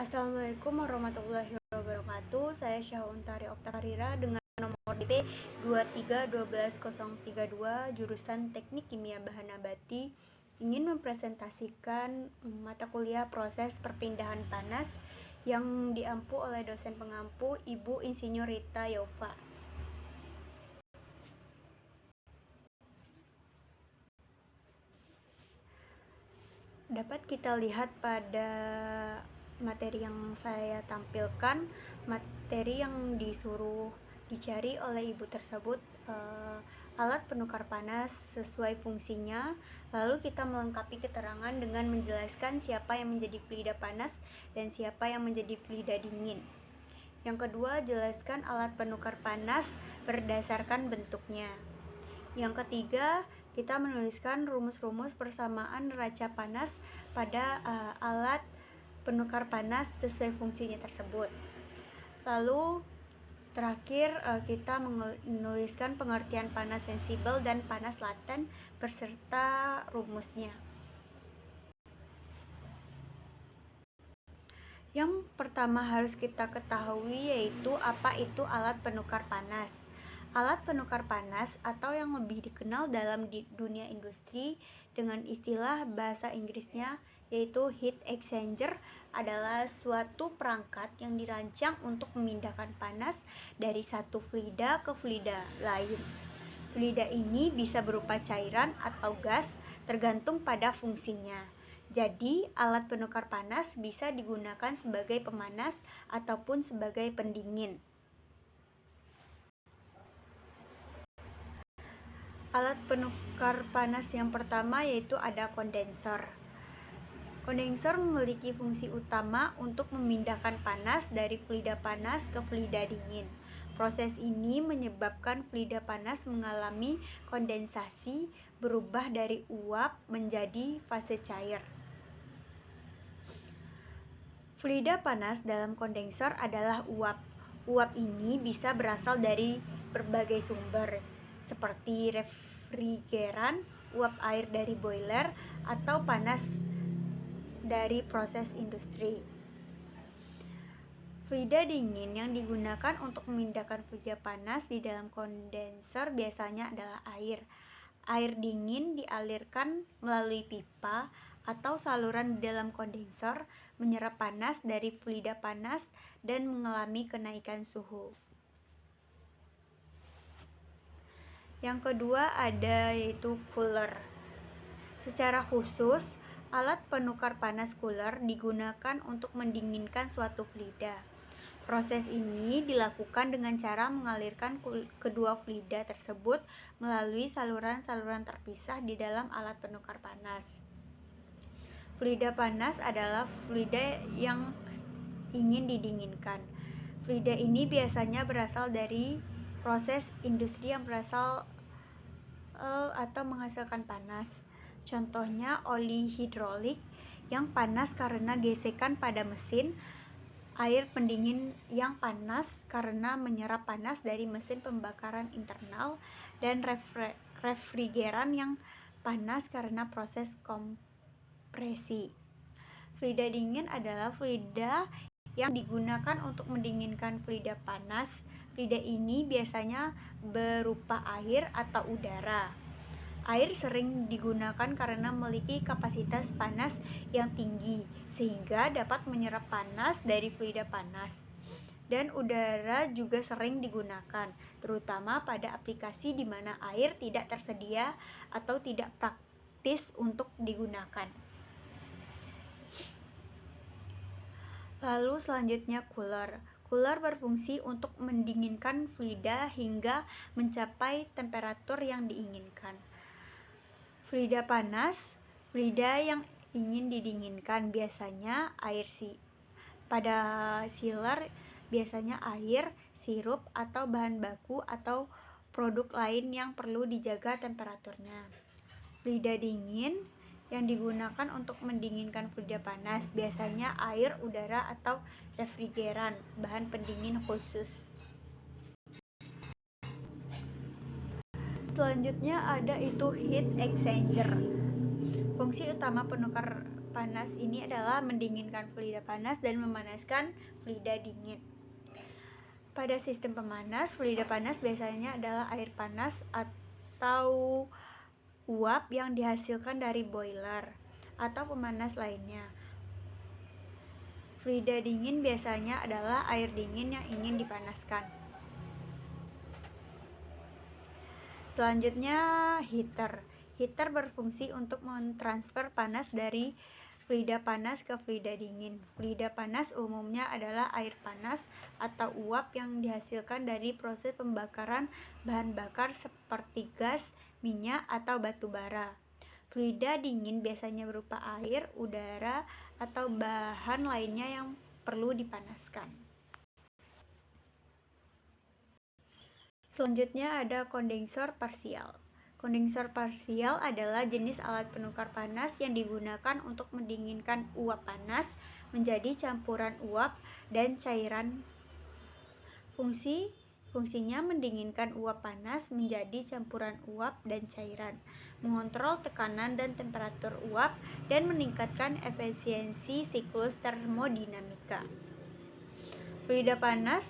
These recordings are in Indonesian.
Assalamualaikum warahmatullahi wabarakatuh. Saya Syahuntari Oktakarira dengan nomor DP 2312032 jurusan Teknik Kimia Bahan Nabati ingin mempresentasikan mata kuliah proses perpindahan panas yang diampu oleh dosen pengampu Ibu Insinyur Rita Yova. Dapat kita lihat pada materi yang saya tampilkan, materi yang disuruh dicari oleh ibu tersebut alat penukar panas sesuai fungsinya. Lalu kita melengkapi keterangan dengan menjelaskan siapa yang menjadi fluida panas dan siapa yang menjadi fluida dingin. Yang kedua, jelaskan alat penukar panas berdasarkan bentuknya. Yang ketiga, kita menuliskan rumus-rumus persamaan neraca panas pada alat penukar panas sesuai fungsinya tersebut. Lalu terakhir kita menuliskan pengertian panas sensibel dan panas laten beserta rumusnya. Yang pertama harus kita ketahui yaitu apa itu alat penukar panas. Alat penukar panas atau yang lebih dikenal dalam dunia industri dengan istilah bahasa Inggrisnya yaitu heat exchanger adalah suatu perangkat yang dirancang untuk memindahkan panas dari satu fluida ke fluida lain. Fluida ini bisa berupa cairan atau gas tergantung pada fungsinya. Jadi, alat penukar panas bisa digunakan sebagai pemanas ataupun sebagai pendingin. Alat penukar panas yang pertama yaitu ada kondensor. Kondensor memiliki fungsi utama untuk memindahkan panas dari fluida panas ke fluida dingin. Proses ini menyebabkan fluida panas mengalami kondensasi, berubah dari uap menjadi fase cair. Fluida panas dalam kondensor adalah uap. Uap ini bisa berasal dari berbagai sumber, seperti refrigeran, uap air dari boiler, atau panas dari proses industri. Fluida dingin yang digunakan untuk memindahkan fluida panas di dalam kondensor biasanya adalah air. Air dingin dialirkan melalui pipa atau saluran di dalam kondensor, menyerap panas dari fluida panas dan mengalami kenaikan suhu. Yang kedua ada yaitu cooler. Secara khusus, alat penukar panas cooler digunakan untuk mendinginkan suatu fluida. Proses ini dilakukan dengan cara mengalirkan kedua fluida tersebut melalui saluran-saluran terpisah di dalam alat penukar panas. Fluida panas adalah fluida yang ingin didinginkan. Fluida ini biasanya berasal dari proses industri yang berasal atau menghasilkan panas. Contohnya oli hidrolik yang panas karena gesekan pada mesin, air pendingin yang panas karena menyerap panas dari mesin pembakaran internal, dan refrigeran yang panas karena proses kompresi. Fluida dingin adalah fluida yang digunakan untuk mendinginkan fluida panas. Fluida ini biasanya berupa air atau udara. Air sering digunakan karena memiliki kapasitas panas yang tinggi sehingga dapat menyerap panas dari fluida panas. Dan udara juga sering digunakan, terutama pada aplikasi di mana air tidak tersedia atau tidak praktis untuk digunakan. Lalu selanjutnya cooler. Cooler berfungsi untuk mendinginkan fluida hingga mencapai temperatur yang diinginkan. Fluida panas, fluida yang ingin didinginkan biasanya air pada chiller biasanya air, sirup, atau bahan baku atau produk lain yang perlu dijaga temperaturnya. Fluida dingin yang digunakan untuk mendinginkan fluida panas biasanya air, udara, atau refrigeran, bahan pendingin khusus. Selanjutnya ada itu heat exchanger. Fungsi utama penukar panas ini adalah mendinginkan fluida panas dan memanaskan fluida dingin. Pada sistem pemanas, fluida panas biasanya adalah air panas atau uap yang dihasilkan dari boiler atau pemanas lainnya. Fluida dingin biasanya adalah air dingin yang ingin dipanaskan. Selanjutnya, heater. Heater berfungsi untuk mentransfer panas dari fluida panas ke fluida dingin. Fluida panas umumnya adalah air panas atau uap yang dihasilkan dari proses pembakaran bahan bakar seperti gas, minyak, atau batu bara. Fluida dingin biasanya berupa air, udara, atau bahan lainnya yang perlu dipanaskan. Selanjutnya ada kondensor parsial. Kondensor parsial adalah jenis alat penukar panas yang digunakan untuk mendinginkan uap panas menjadi campuran uap dan cairan. Fungsinya mendinginkan uap panas menjadi campuran uap dan cairan, mengontrol tekanan dan temperatur uap, dan meningkatkan efisiensi siklus termodinamika. Fluida panas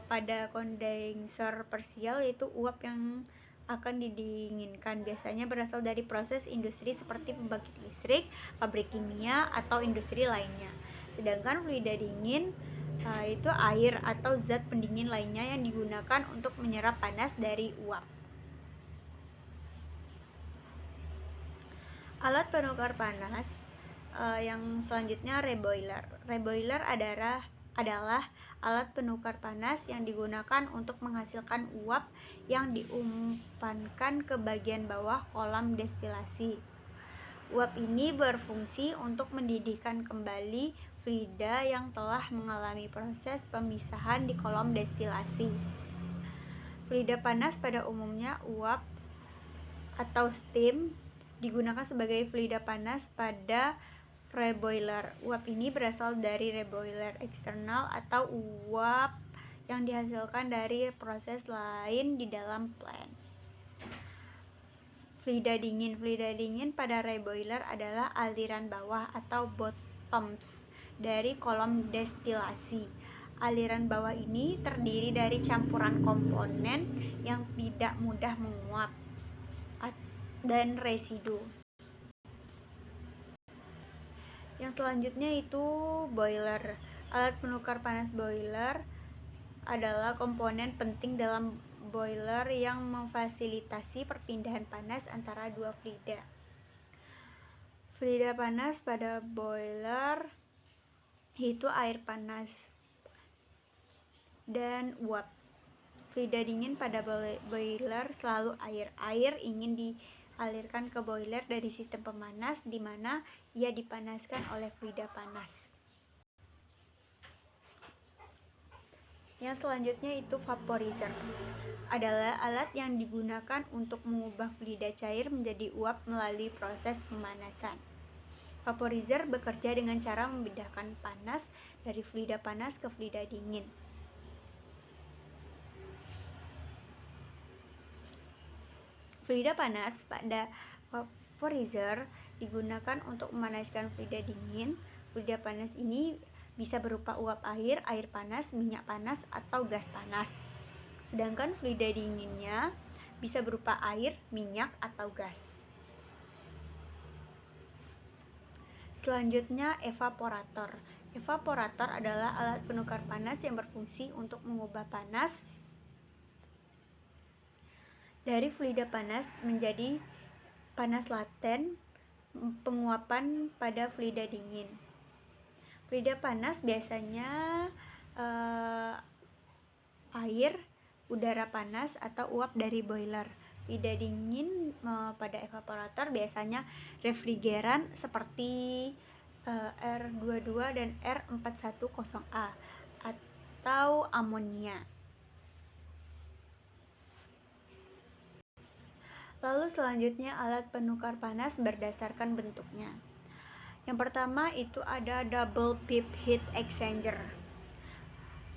pada kondensor parsial yaitu uap yang akan didinginkan, biasanya berasal dari proses industri seperti pembangkit listrik, pabrik kimia, atau industri lainnya. Sedangkan fluida dingin itu air atau zat pendingin lainnya yang digunakan untuk menyerap panas dari uap. Alat penukar panas yang selanjutnya reboiler. Reboiler adalah alat penukar panas yang digunakan untuk menghasilkan uap yang diumpankan ke bagian bawah kolam destilasi. Uap ini berfungsi untuk mendidihkan kembali fluida yang telah mengalami proses pemisahan di kolam destilasi. Fluida panas pada umumnya uap atau steam digunakan sebagai fluida panas pada reboiler. Uap ini berasal dari reboiler eksternal atau uap yang dihasilkan dari proses lain di dalam plant. Fluida dingin pada reboiler adalah aliran bawah atau bottoms dari kolom destilasi. Aliran bawah ini terdiri dari campuran komponen yang tidak mudah menguap dan residu. Yang selanjutnya itu boiler. Alat penukar panas boiler adalah komponen penting dalam boiler yang memfasilitasi perpindahan panas antara dua fluida. Fluida panas pada boiler itu air panas dan uap. Fluida dingin pada boiler selalu air. Air ingin dialirkan ke boiler dari sistem pemanas di mana ia dipanaskan oleh fluida panas. Yang selanjutnya itu vaporizer. Adalah alat yang digunakan untuk mengubah fluida cair menjadi uap melalui proses pemanasan. Vaporizer bekerja dengan cara memindahkan panas dari fluida panas ke fluida dingin. Fluida panas pada vaporizer digunakan untuk memanaskan fluida dingin. Fluida panas ini bisa berupa uap air, air panas, minyak panas, atau gas panas. Sedangkan fluida dinginnya bisa berupa air, minyak, atau gas. Selanjutnya evaporator. Evaporator adalah alat penukar panas yang berfungsi untuk mengubah panas dari fluida panas menjadi panas laten, penguapan pada fluida dingin. Fluida panas biasanya air, udara panas, atau uap dari boiler. Fluida dingin pada evaporator biasanya refrigeran seperti R22 dan R410A atau amonia. Lalu selanjutnya alat penukar panas berdasarkan bentuknya. Yang pertama itu ada double pip heat exchanger.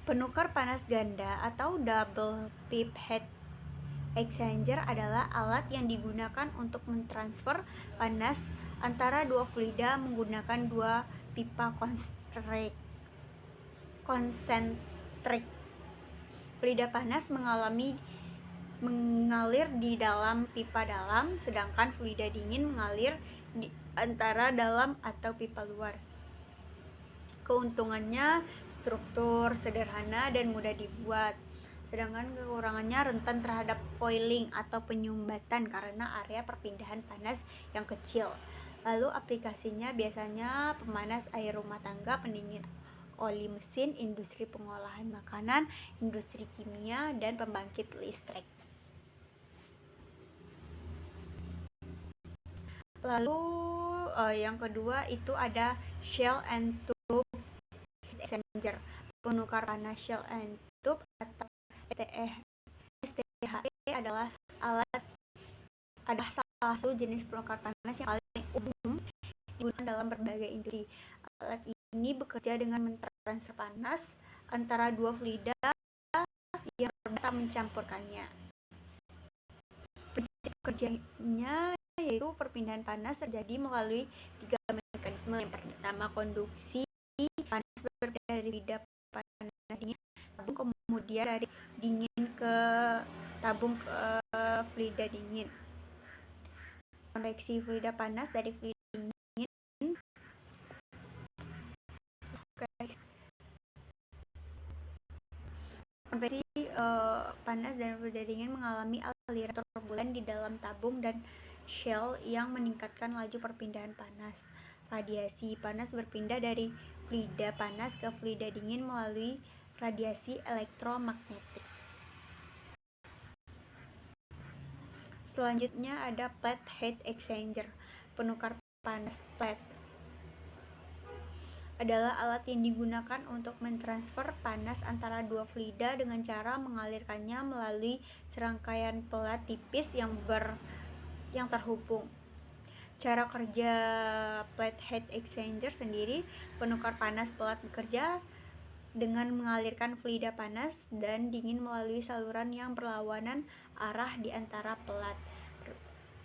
Penukar panas ganda atau double pip heat exchanger adalah alat yang digunakan untuk mentransfer panas antara dua fluida menggunakan dua pipa konsentrik. Fluida panas mengalir di dalam pipa dalam, sedangkan fluida dingin mengalir di antara dalam atau pipa luar. Keuntungannya, struktur sederhana dan mudah dibuat. Sedangkan kekurangannya rentan terhadap foiling atau penyumbatan karena area perpindahan panas yang kecil. Lalu aplikasinya biasanya pemanas air rumah tangga, pendingin oli mesin, industri pengolahan makanan, industri kimia, dan pembangkit listrik. Lalu yang kedua itu ada shell and tube heat exchanger, penukar panas. Shell and tube atau STHE adalah salah satu jenis penukar panas yang paling umum digunakan dalam berbagai industri. Alat ini bekerja dengan mentransfer panas antara dua fluida yang berbeda mencampurkannya. Prinsip kerjanya yaitu perpindahan panas terjadi melalui 3 mekanisme. Yang pertama, konduksi panas berpindah dari fluida panas dingin tabung, kemudian dari dingin ke tabung ke fluida dingin. Konveksi fluida panas dari fluida dingin konveksi panas dan fluida dingin mengalami aliran turbulen di dalam tabung dan shell yang meningkatkan laju perpindahan panas. Radiasi panas berpindah dari fluida panas ke fluida dingin melalui radiasi elektromagnetik. Selanjutnya ada plate heat exchanger, penukar panas. Plate adalah alat yang digunakan untuk mentransfer panas antara dua fluida dengan cara mengalirkannya melalui serangkaian pelat tipis yang terhubung. Cara kerja plate heat exchanger sendiri, penukar panas pelat bekerja dengan mengalirkan fluida panas dan dingin melalui saluran yang berlawanan arah di antara pelat.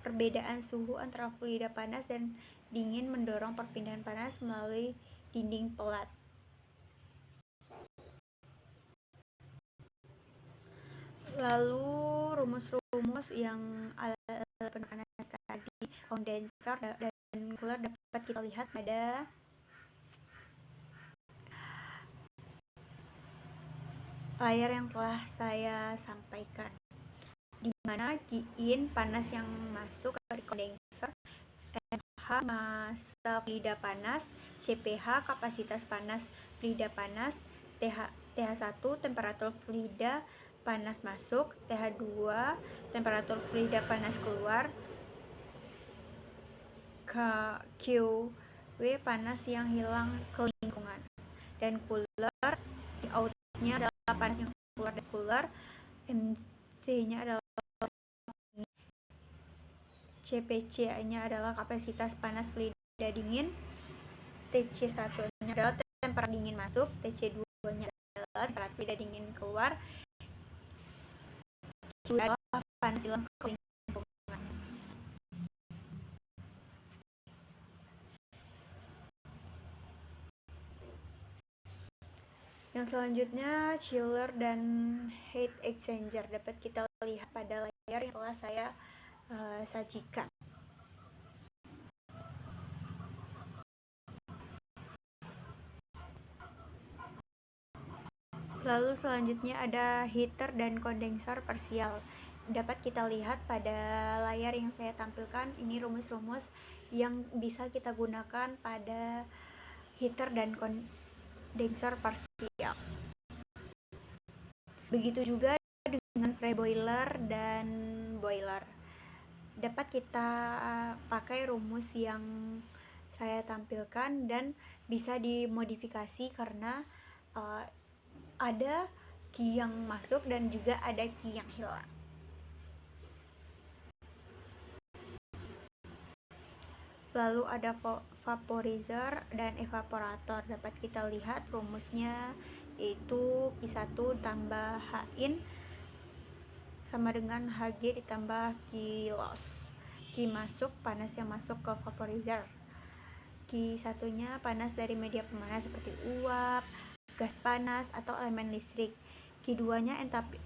Perbedaan suhu antara fluida panas dan dingin mendorong perpindahan panas melalui dinding pelat. Lalu rumus-rumus yang panas tadi, kondenser dan cooler dapat kita lihat pada layar yang telah saya sampaikan, di mana Q-in panas yang masuk dari kondenser, MH massa fluida panas, CPH kapasitas panas fluida panas, TH1 temperatur fluida panas masuk, TH2 temperatur fluida panas keluar, QW panas yang hilang ke lingkungan, dan cooler di outnya adalah panas yang keluar dari cooler, MC-nya adalah CPC-nya adalah kapasitas panas fluida dingin, TC1-nya adalah temperatur dingin masuk, TC2-nya adalah temperatur fluida dingin keluar, Q adalah panas hilang ke lingkungan. Yang selanjutnya chiller dan heat exchanger dapat kita lihat pada layar yang telah saya sajikan. Lalu selanjutnya ada heater dan kondenser parsial. Dapat kita lihat pada layar yang saya tampilkan, ini rumus-rumus yang bisa kita gunakan pada heater dan kondenser parsial. Begitu juga dengan pre-boiler dan boiler. Dapat kita pakai rumus yang saya tampilkan dan bisa dimodifikasi karena ada key yang masuk dan juga ada key yang hilang. Lalu ada vaporizer dan evaporator. Dapat kita lihat rumusnya yaitu Q1 tambah Hin sama dengan Hg ditambah Q loss. Q masuk, panas yang masuk ke vaporizer. Q satunya panas dari media pemanas seperti uap, gas panas, atau elemen listrik. Q2 nya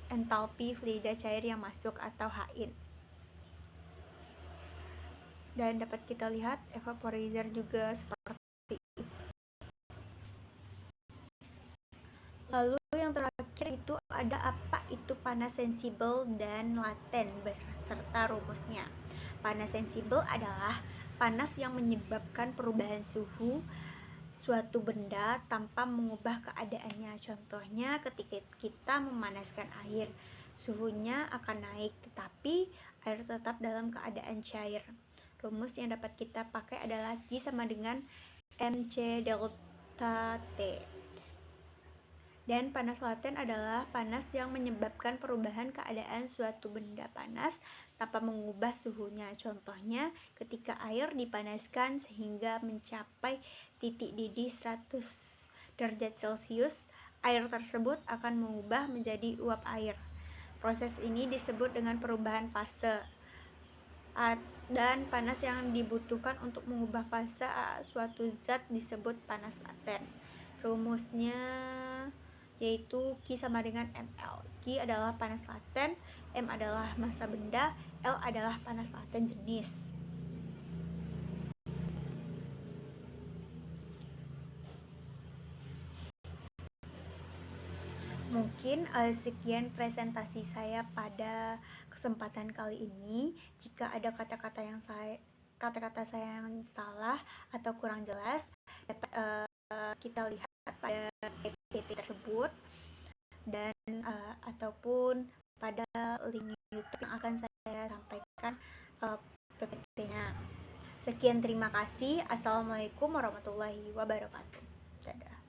entalpi fluida cair yang masuk atau HIN. Dan dapat kita lihat evaporizer juga seperti itu. Lalu yang terakhir itu ada apa itu panas sensibel dan laten beserta rumusnya. Panas sensibel adalah panas yang menyebabkan perubahan suhu suatu benda tanpa mengubah keadaannya. Contohnya ketika kita memanaskan air, suhunya akan naik tetapi air tetap dalam keadaan cair. Rumus yang dapat kita pakai adalah Q sama dengan mc delta T. Dan panas laten adalah panas yang menyebabkan perubahan keadaan suatu benda panas tanpa mengubah suhunya. Contohnya ketika air dipanaskan sehingga mencapai titik didih 100 derajat Celcius, air tersebut akan mengubah menjadi uap air. Proses ini disebut dengan perubahan fase. Dan panas yang dibutuhkan untuk mengubah fase suatu zat disebut panas laten. Rumusnya yaitu Q sama dengan mL. Q adalah panas laten, M adalah massa benda, L adalah panas laten jenis. Mungkin sekian presentasi saya pada kesempatan kali ini. Jika ada kata-kata saya yang salah atau kurang jelas, dapat kita lihat pada PPT tersebut dan ataupun pada link YouTube yang akan saya sampaikan PPT-nya. Sekian, terima kasih. Assalamualaikum warahmatullahi wabarakatuh. Dadah.